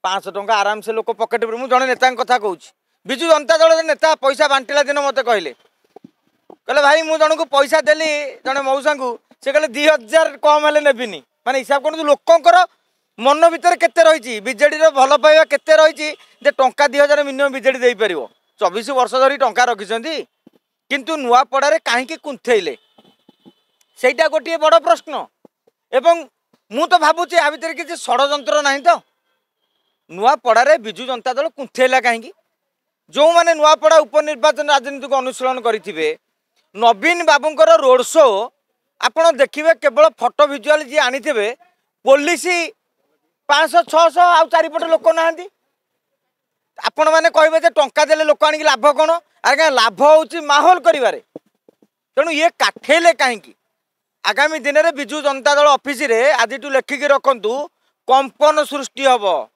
500 टंका आराम से लोक पकेट मुझे जड़े नेता कथा कहूँ विजु जनता दल नेता पैसा बांटिला दिन मत कहले कहले भाई मुझे जन को पैसा देली जड़े मऊसा को से कहले 2000 कम हेल्ले नेबिनी माने हिसाब कर लोकंर मन भितर केते रही बीजेडी भल पाइबा केते रही टंका 2000 मिनिमम बीजेडी दे पार 24 वर्ष धरी टंका रखिंट किंतु नुआपड़े कहीं कुंथेले सेटा गोटे बड़ प्रश्न एवं मु तो भावुची आ भर किसी षड़यंत्र ना तो नुआपड़े बिजु जनता दल कुंथेला कहीं जो मैंने नुआपड़ा उपनिर्वाचन राजनीति को अनुशीलन करेंगे नवीन बाबूंकर रोड शो आपड़ देखिए केवल फोटो विजुआल जी आनी पुलिस 500-600 आ चारिपट लोक ना आपण मैंने कहे टंका देले लोक आनिक लाभ कौन आज्ञा लाभ हूँ माहौल करें तेणु ये काठेले कहीं आगामी दिन में बिजु जनता दल ऑफिस रे आज लेखिकी रखु कंपन सृष्टि हम